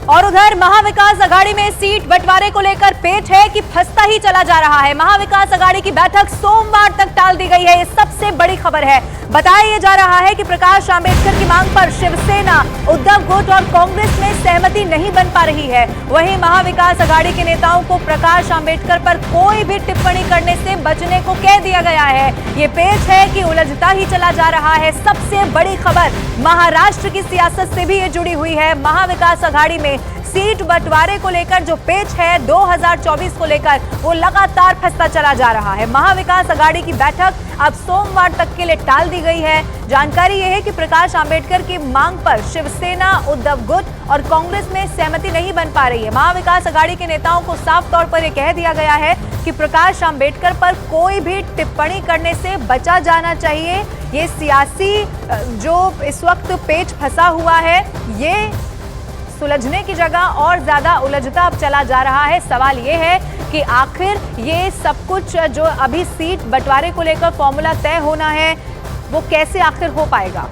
और उधर महाविकास अघाड़ी में सीट बंटवारे को लेकर पेच है कि फंसता ही चला जा रहा है। महाविकास अघाड़ी की बैठक सोमवार तक टाल दी गई है, ये सबसे बड़ी खबर है। बताया जा रहा है कि प्रकाश आंबेडकर की मांग पर शिवसेना, उद्धव गुट और कांग्रेस में सहमति नहीं बन पा रही है। वहीं महाविकास अघाड़ी के नेताओं को प्रकाश आंबेडकर पर कोई भी टिप्पणी करने से बचने को कह दिया गया है। ये पेच है कि उलझता ही चला जा रहा है। सबसे बड़ी खबर महाराष्ट्र की सियासत से भी ये जुड़ी हुई है। महाविकास अघाड़ी में सीट बंटवारे को लेकर जो पेच है 2024 को लेकर, वो लगातार फंसता चला जा रहा है। महाविकास अघाड़ी की बैठक अब सोमवार तक के लिए टाल दी गई है। जानकारी यह है कि प्रकाश आंबेडकर की मांग पर शिवसेना, उद्धव गुट और कांग्रेस में सहमति नहीं बन पा रही है। महाविकास अघाड़ी के नेताओं को साफ तौर पर यह कह दिया गया है कि प्रकाश आंबेडकर पर कोई भी टिप्पणी करने से बचा जाना चाहिए। ये सियासी जो इस वक्त पेच फंसा हुआ है, ये सुलझने की जगह और ज्यादा उलझता अब चला जा रहा है। सवाल यह है कि आखिर ये सब कुछ जो अभी सीट बंटवारे को लेकर फॉर्मूला तय होना है, वो कैसे आखिर हो पाएगा।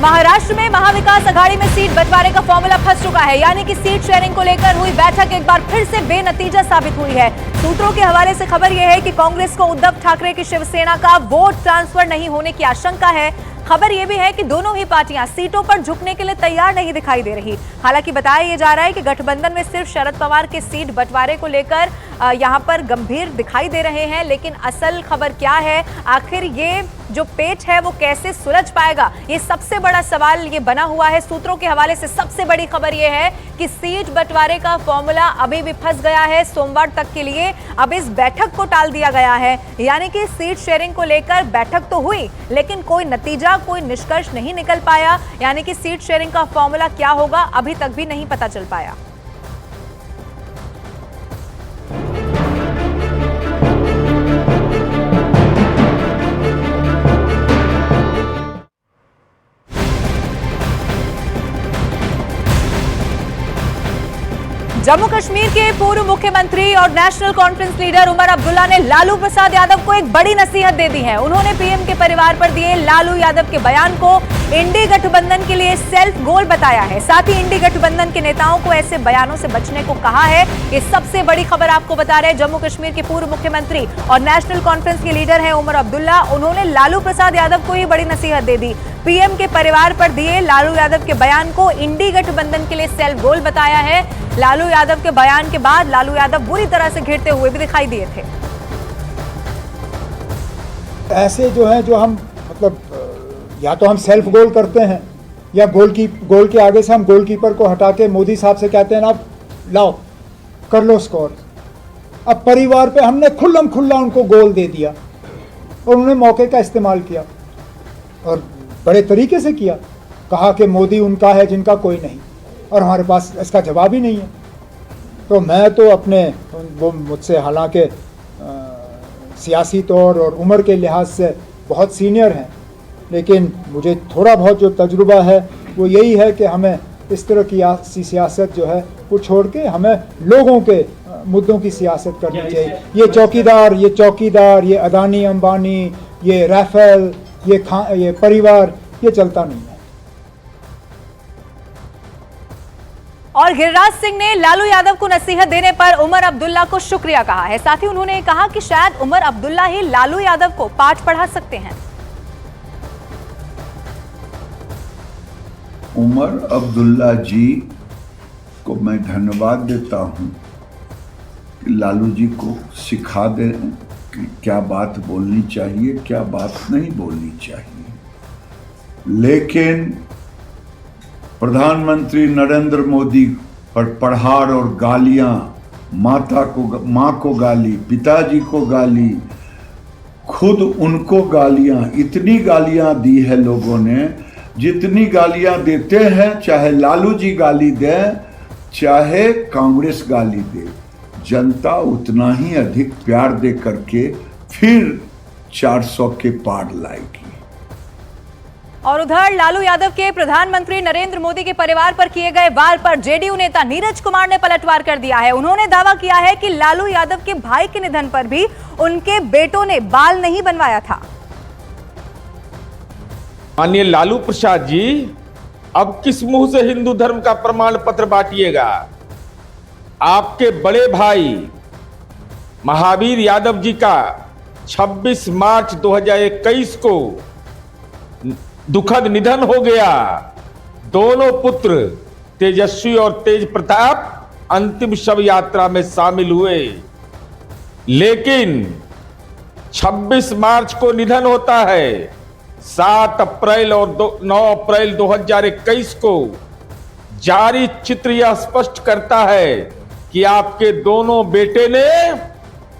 महाराष्ट्र में महाविकास अघाड़ी में सीट बंटवारे का फॉर्मूला फंस चुका है, यानी कि सीट शेयरिंग को लेकर हुई बैठक एक बार फिर से बेनतीजा साबित हुई है। सूत्रों के हवाले से खबर यह है कि कांग्रेस को उद्धव ठाकरे की शिवसेना का वोट ट्रांसफर नहीं होने की आशंका है। खबर यह भी है कि दोनों ही पार्टियां सीटों पर झुकने के लिए तैयार नहीं दिखाई दे रही। हालांकि बताया यह जा रहा है कि गठबंधन में सिर्फ शरद पवार के सीट बंटवारे को लेकर यहां पर गंभीर दिखाई दे रहे हैं, लेकिन असल खबर क्या है, आखिर ये जो पेच है वो कैसे सुलझ पाएगा, ये सबसे बड़ा सवाल ये बना हुआ है। सूत्रों के हवाले से सबसे बड़ी खबर यह है कि सीट बंटवारे का फॉर्मूला अभी भी फंस गया है। सोमवार तक के लिए अब इस बैठक को टाल दिया गया है, यानी कि सीट शेयरिंग को लेकर बैठक तो हुई, लेकिन कोई नतीजा, कोई निष्कर्ष नहीं निकल पाया। यानी कि सीट शेयरिंग का फॉर्मूला क्या होगा अभी तक भी नहीं पता चल पाया। जम्मू कश्मीर के पूर्व मुख्यमंत्री और National Conference leader Omar Abdullah ने लालू प्रसाद यादव को एक बड़ी नसीहत दे दी है। उन्होंने पीएम के परिवार पर दिए लालू यादव के बयान को इंडी गठबंधन के लिए सेल्फ गोल बताया है। साथ ही इंडी गठबंधन के नेताओं को ऐसे बयानों से बचने को कहा है। ये सबसे बड़ी खबर आपको बता रहे हैं। जम्मू कश्मीर के पूर्व मुख्यमंत्री और नेशनल कॉन्फ्रेंस के लीडर हैं उमर अब्दुल्ला। उन्होंने लालू प्रसाद यादव को ही बड़ी नसीहत दे दी। पीएम के परिवार पर दिए लालू यादव के बयान को इंडी गठबंधन के लिए सेल्फ गोल बताया है। लालू यादव के बयान के बाद लालू यादव बुरी तरह से घिरते हुए भी दिखाई दिए थे। ऐसे जो है, जो हम मतलब या तो हम सेल्फ गोल करते हैं या गोल के आगे से हम गोलकीपर को हटा के मोदी साहब से कहते हैं ना, लाओ कर लो स्कोर। अब परिवार पे हमने खुल्लम खुल्ला उनको गोल दे दिया और उन्होंने मौके का इस्तेमाल किया और बड़े तरीके से किया। कहा कि मोदी उनका है जिनका कोई नहीं, और हमारे पास इसका जवाब ही नहीं है। तो मैं तो अपने, वो मुझसे हालांकि सियासी तौर और उम्र के लिहाज से बहुत सीनियर हैं, लेकिन मुझे थोड़ा बहुत जो तजुर्बा है वो यही है कि हमें इस तरह की सियासत जो है वो छोड़ के हमें लोगों के मुद्दों की सियासत करनी चाहिए। ये चौकीदार, ये अदानी अंबानी, ये राफेल, ये परिवार, ये चलता नहीं है। और गिरिराज सिंह ने लालू यादव को नसीहत देने पर उमर अब्दुल्ला को शुक्रिया कहा है। साथ ही उन्होंने कहा कि शायद उमर अब्दुल्ला ही लालू यादव को पाठ पढ़ा सकते हैं। उमर अब्दुल्ला जी को मैं धन्यवाद देता हूं कि लालू जी को सिखा दे कि क्या बात बोलनी चाहिए, क्या बात नहीं बोलनी चाहिए। लेकिन प्रधानमंत्री नरेंद्र मोदी पर प्रहार और गालियां, माँ को गाली, पिताजी को गाली, खुद उनको गालियां, इतनी गालियां दी है लोगों ने जितनी गालियां देते हैं, चाहे लालू जी गाली दें चाहे कांग्रेस गाली दे, जनता उतना ही अधिक प्यार दे करके फिर 400 के पार लाएगी। और उधर लालू यादव के प्रधानमंत्री नरेंद्र मोदी के परिवार पर किए गए वार पर जेडीयू नेता नीरज कुमार ने पलटवार कर दिया है। उन्होंने दावा किया है कि लालू यादव के भाई के निधन पर भी उनके बेटों ने बाल नहीं बनवाया था। माननीय लालू प्रसाद जी अब किस मुंह से हिंदू धर्म का प्रमाण पत्र बांटिएगा? आपके बड़े भाई महावीर यादव जी का 26 मार्च 2021 को दुखद निधन हो गया। दोनों पुत्र तेजस्वी और तेज प्रताप अंतिम शव यात्रा में शामिल हुए, लेकिन 26 मार्च को निधन होता है। 7 अप्रैल और 9 अप्रैल 2021 को जारी चित्र यह स्पष्ट करता है कि आपके दोनों बेटे ने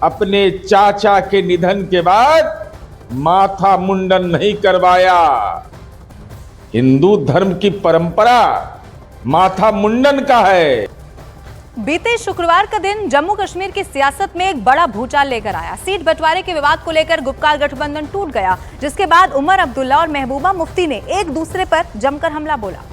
अपने चाचा के निधन के बाद माथा मुंडन नहीं करवाया। हिंदू धर्म की परंपरा माथा मुंडन का है। बीते शुक्रवार का दिन जम्मू कश्मीर की सियासत में एक बड़ा भूचाल लेकर आया। सीट बंटवारे के विवाद को लेकर गुपकार गठबंधन टूट गया, जिसके बाद उमर अब्दुल्ला और महबूबा मुफ्ती ने एक दूसरे पर जमकर हमला बोला।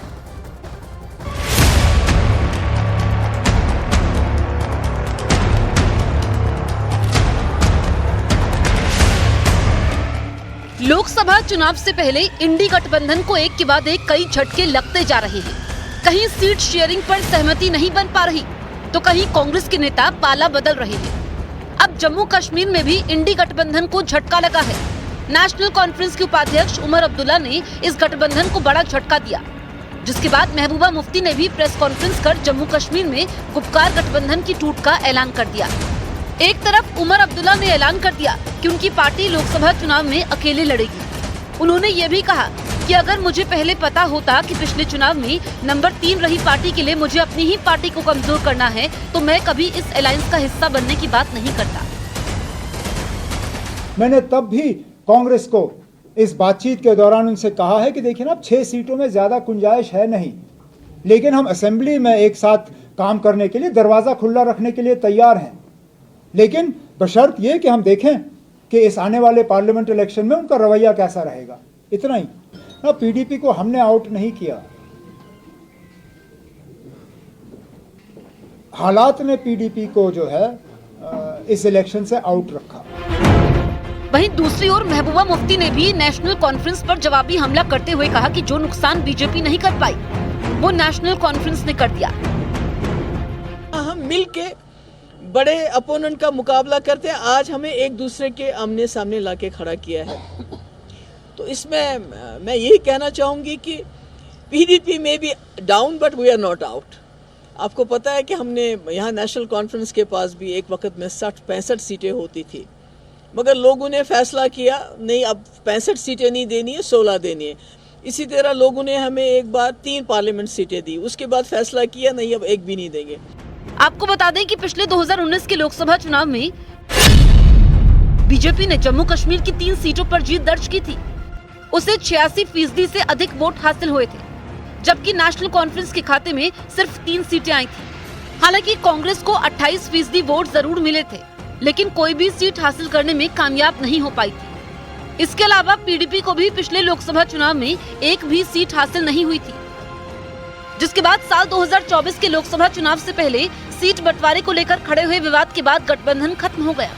लोकसभा चुनाव से पहले इंडी गठबंधन को एक के बाद एक कई झटके लगते जा रहे हैं। कहीं सीट शेयरिंग पर सहमति नहीं बन पा रही, तो कहीं कांग्रेस के नेता पाला बदल रहे हैं। अब जम्मू कश्मीर में भी इंडी गठबंधन को झटका लगा है। नेशनल कॉन्फ्रेंस के उपाध्यक्ष उमर अब्दुल्ला ने इस गठबंधन को बड़ा झटका दिया, जिसके बाद महबूबा मुफ्ती ने भी प्रेस कॉन्फ्रेंस कर जम्मू कश्मीर में गुपकार गठबंधन की टूट का ऐलान कर दिया। एक तरफ उमर अब्दुल्ला ने ऐलान कर दिया कि उनकी पार्टी लोकसभा चुनाव में अकेले लड़ेगी। उन्होंने ये भी कहा कि अगर मुझे पहले पता होता कि पिछले चुनाव में नंबर 3 रही पार्टी के लिए मुझे अपनी ही पार्टी को कमजोर करना है, तो मैं कभी इस अलायंस का हिस्सा बनने की बात नहीं करता। मैंने तब भी कांग्रेस को इस बातचीत के दौरान उनसे कहा है कि देखिए ना, 6 सीटों में ज्यादा गुंजाइश है नहीं, लेकिन हम असेंबली में एक साथ काम करने के लिए दरवाजा खुला रखने के लिए तैयार हैं, लेकिन बशर्त ये कि हम देखें कि इस आने वाले पार्लियामेंट इलेक्शन में उनका रवैया कैसा रहेगा। इतना ही ना। पीडीपी को हमने आउट नहीं किया, हालात ने पीडीपी को जो है इस इलेक्शन से आउट रखा। वहीं दूसरी ओर महबूबा मुफ्ती ने भी नेशनल कॉन्फ्रेंस पर जवाबी हमला करते हुए कहा कि जो नुकसान बीजेपी नहीं कर पाई, वो नेशनल कॉन्फ्रेंस ने कर दिया। हम मिलके बड़े अपोनेंट का मुकाबला करते हैं। आज हमें एक दूसरे के आमने सामने लाके खड़ा किया है। तो इसमें मैं यही कहना चाहूँगी कि पीडीपी में भी down, but we are not out. आपको पता है कि हमने यहाँ नेशनल कॉन्फ्रेंस के पास भी एक वक्त में 65 सीटें होती थी, मगर लोगों ने फैसला किया नहीं, अब 65 सीटें नहीं देनी है, 16 देनी है। इसी तरह लोगों ने हमें एक बार 3 पार्लियामेंट सीटें दी, उसके बाद फैसला किया नहीं, अब एक भी नहीं देंगे। आपको बता दें कि पिछले 2019 के लोकसभा चुनाव में बीजेपी ने जम्मू कश्मीर की 3 सीटों पर जीत दर्ज की थी। उसे 86% से अधिक वोट हासिल हुए थे, जबकि नेशनल कॉन्फ्रेंस के खाते में सिर्फ 3 सीटें आई थी। हालांकि कांग्रेस को 28% वोट जरूर मिले थे, लेकिन कोई भी सीट हासिल करने में कामयाब नहीं हो पाई थी। इसके अलावा पीडीपी को भी पिछले लोकसभा चुनाव में एक भी सीट हासिल नहीं हुई थी, जिसके बाद साल 2024 के लोकसभा चुनाव से पहले सीट बंटवारे को लेकर खड़े हुए विवाद के बाद गठबंधन खत्म हो गया।